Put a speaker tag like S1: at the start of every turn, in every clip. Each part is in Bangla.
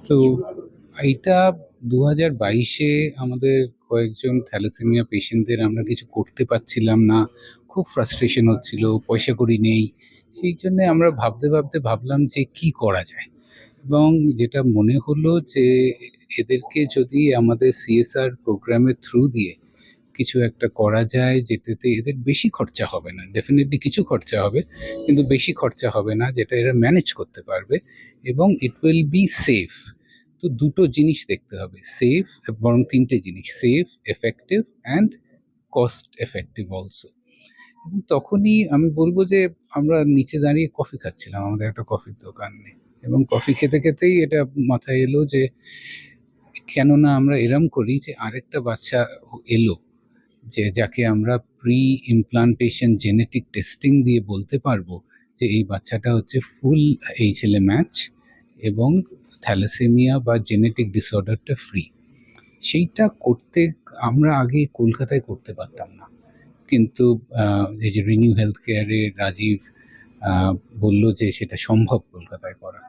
S1: তো এইটা 2022-এ আমাদের কয়েকজন থ্যালাসেমিয়া পেশেন্টদের আমরা কিছু করতে পারছিলাম না, খুব ফ্রাস্ট্রেশন হচ্ছিল, পয়সা কড়ি নেই। সেই জন্যে আমরা ভাবতে ভাবলাম যে কি করা যায়, এবং যেটা মনে হলো যে এদেরকে যদি আমাদের সিএসআর প্রোগ্রামের থ্রু দিয়ে কিছু একটা করা যায় যেটাতে এদের বেশি খরচা হবে না, ডেফিনেটলি কিছু খরচা হবে কিন্তু বেশি খরচা হবে না, যেটা এরা ম্যানেজ করতে পারবে এবং ইট উইল বি সেফ। তো দুটো জিনিস দেখতে হবে, সেফ, বরং তিনটে জিনিস, safe, effective and cost effective also. এবং তখনই আমি বলবো যে আমরা নিচে দাঁড়িয়ে কফি খাচ্ছিলাম, আমাদের একটা কফির দোকান নেই, এবং কফি খেতে খেতেই এটা মাথায় এলো যে কেননা আমরা এরম করি যে আরেকটা বাচ্চা এলো যে যাকে আমরা প্রি ইমপ্লান্টেশন জেনেটিক টেস্টিং দিয়ে বলতে পারবো যে এই বাচ্চাটা হচ্ছে ফুল এইচএলএ ম্যাচ এবং থ্যালাসেমিয়া বা জেনেটিক ডিসঅর্ডারটা ফ্রি। সেইটা করতে আমরা আগে কলকাতায় করতে পারতাম না, কিন্তু এই যে রিনিউ হেলথ কেয়ারে রাজীব বলল যে সেটা সম্ভব কলকাতায় করা,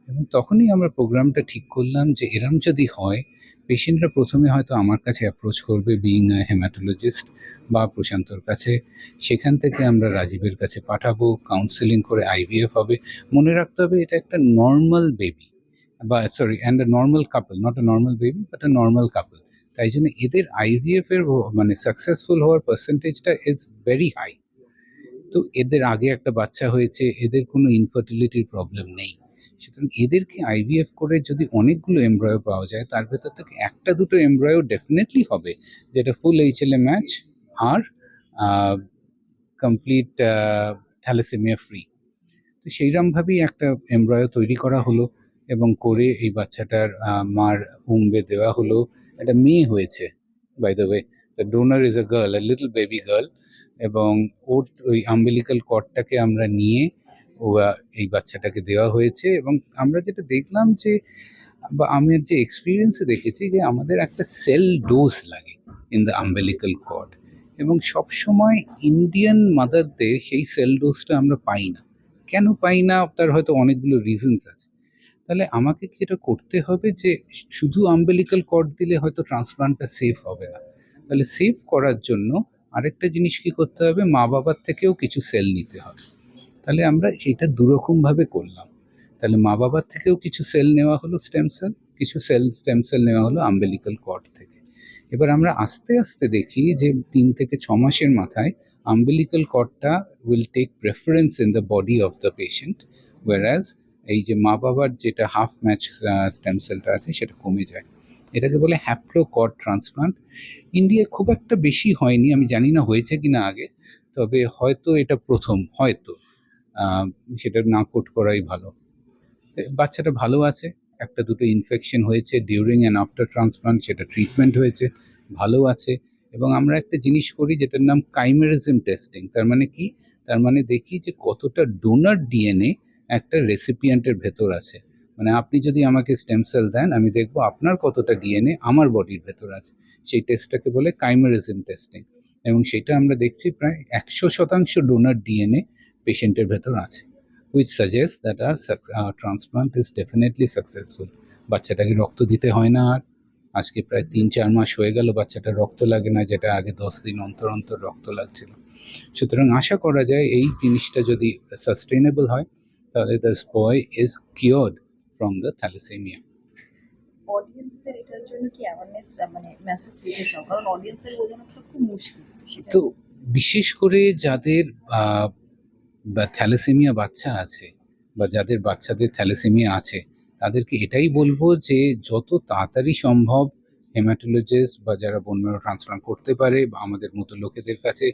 S1: এবং তখনই আমরা প্রোগ্রামটা ঠিক করলাম যে এরম যদি হয়, পেশেন্টরা প্রথমে হয়তো আমার কাছে অ্যাপ্রোচ করবে বিইং আ হেমাটোলজিস্ট বা প্রশান্তর কাছে, সেখান থেকে আমরা রাজীবের কাছে পাঠাবো, কাউন্সেলিং করে আইভিএফ হবে। মনে রাখতে হবে এটা একটা নর্মাল বেবি, বা sorry, and a normal couple, not a normal baby but a normal couple. তাই জন্য এদের আইভিএফ এর মানে সাকসেসফুল হওয়ার পার্সেন্টেজটা ইজ ভেরি হাই। তো এদের আগে একটা বাচ্চা হয়েছে, এদের কোনো ইনফার্টিলিটির প্রবলেম নেই, সুতরাং এদেরকে আইভিএফ করে যদি অনেকগুলো এমব্রয়ো পাওয়া যায়, তার ভেতর থেকে একটা দুটো এমব্রয়ো ডেফিনেটলি হবে যেটা ফুল এইচএলএ ম্যাচ আর কমপ্লিট থ্যালাসেমিয়া ফ্রি। তো সেইরকমভাবেই একটা এমব্রয়ো তৈরি করা হলো, এবং করে এই বাচ্চাটার মার উম্বে দেওয়া হলো। একটা মেয়ে হয়েছে, by the way, the donor is a girl, a little baby girl, এবং ওর ওই আম্বিলিক্যাল কর্ডটাকে আমরা নিয়ে ও এই বাচ্চাটাকে দেওয়া হয়েছে। এবং আমরা যেটা দেখলাম যে, বা আমি যে এক্সপিরিয়েন্সে দেখেছি যে আমাদের একটা সেল ডোজ লাগে ইন দ্য আম্বিলিক্যাল কর্ড, এবং সবসময় ইন্ডিয়ান মাদারদের সেই সেল ডোজটা আমরা পাই না। কেন পাই না, তার হয়তো অনেকগুলো রিজনস আছে। তাহলে আমাকে যেটা করতে হবে যে শুধু আম্বিলিক্যাল কর্ড দিলে হয়তো ট্রান্সপ্লান্টটা সেফ হবে না, তাহলে সেফ করার জন্য আরেকটা জিনিস কি করতে হবে, মা বাবার থেকেও কিছু সেল নিতে হবে। তাহলে আমরা সেটা দুরকমভাবে করলাম, তাহলে মা বাবার থেকেও কিছু সেল নেওয়া হলো স্টেম সেল, কিছু স্টেম সেল নেওয়া হলো আম্বিলিক্যাল কর্ড থেকে। এবার আমরা আস্তে আস্তে দেখি যে 3 থেকে 6 মাসের মাথায় আম্বিলিক্যাল কর্ডটা will take preference in the body of the patient, whereas এই যে মা বাবার যেটা হাফ ম্যাচ স্টেম সেলটা আছে সেটা কমে যায়। এটাকে বলে হ্যাপ্লো কর্ড ট্রান্সপ্লান্ট। ইন্ডিয়ায় খুব একটা বেশি হয়নি, আমি জানি না হয়েছে কিনা আগে, তবে হয়তো এটা প্রথম, হয়তো সেটা না কোট করাই ভালো। বাচ্চাটা ভালো আছে, একটা দুটো ইনফেকশন হয়েছে ডিউরিং অ্যান্ড আফটার ট্রান্সপ্লান্ট, সেটা ট্রিটমেন্ট হয়েছে, ভালো আছে। এবং আমরা একটা জিনিস করি যেটার নাম কাইমেরিজম টেস্টিং। তার মানে কি, তার মানে দেখি যে কতটা ডোনার ডিএনএ একটা রেসিপিয়েন্টের ভেতর আছে। মানে আপনি যদি আমাকে স্টেম সেল দেন, আমি দেখব আপনার কতটা ডিএনএ আমার বডির ভেতর আছে। সেই টেস্টটাকে বলে কাইমেরিজম টেস্টিং, এবং সেটা আমরা দেখছি প্রায় 100% ডোনার ডিএনএ পেশেন্টের ভেতর আছে, which suggests that our transplant is definitely successful. বাচ্চাটাকে রক্ত দিতে হয় না আর। আজকে প্রায় 3-4 মাস হয়ে গেল বাচ্চাটার রক্ত লাগে না, যেটা আগে 10 দিন অন্তর অন্তর রক্ত লাগছিল। সুতরাং আশা করা যায় এই জিনিসটা যদি সাস্টেনেবল হয়, তাহলে this boy is cured from the thalassemia.
S2: অডিয়েন্সদের এটার জন্য কি অ্যাওয়ারনেস মানে মেসেজ দিতে চাও? কারণ অডিয়েন্সদের বোঝানোটা খুব মুশকিল।
S1: তো বিশেষ করে যাদের বা থ্যালাসেমিয়া বাচ্চা আছে, বা যাদের বাচ্চাদের থ্যালাসেমিয়া আছে, তাদেরকে এটাই বলবো যে যত তাড়াতাড়ি সম্ভব হেমাটোলজিস্ট বা যারা বোন ম্যারো ট্রান্সপ্লান্ট করতে পারে বা আমাদের মতো লোকেদের কাছে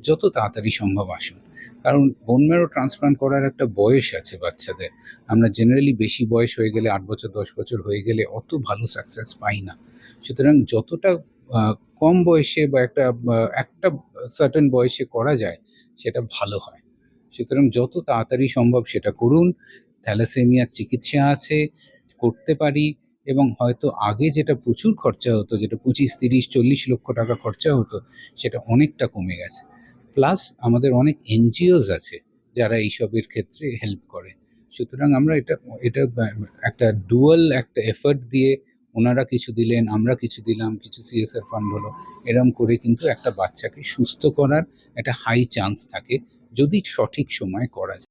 S1: যত তাড়াতাড়ি সম্ভব আসুন। কারণ বোন ম্যারো ট্রান্সপ্লান্ট করার একটা বয়স আছে বাচ্চাদের। আমরা জেনারেলি বেশি বয়স হয়ে গেলে, 8 বছর 10 বছর হয়ে গেলে অত ভালো সাকসেস পাই না। সুতরাং যতটা কম বয়সে বা একটা সার্টেন বয়সে করা যায় সেটা ভালো হয়। সুতরাং যত তাড়াতাড়ি সম্ভব সেটা করুন। থ্যালাসেমিয়ার চিকিৎসা আছে, করতে পারি, এবং হয়তো আগে যেটা প্রচুর খরচা হতো, যেটা 25, 30, 40 লক্ষ টাকা খরচা হতো, সেটা অনেকটা কমে গেছে। প্লাস আমাদের অনেক এনজিওস আছে যারা এইসবের ক্ষেত্রে হেল্প করে। সুতরাং আমরা এটা এটা একটা ডুয়াল একটা এফর্ট দিয়ে ওনারা কিছু দিলেন, আমরা কিছু দিলাম, কিছু সিএসআর ফান্ড হলো, এরম করে কিন্তু একটা বাচ্চাকে সুস্থ করার একটা হাই চান্স থাকে যদি সঠিক সময়ে করা যায়।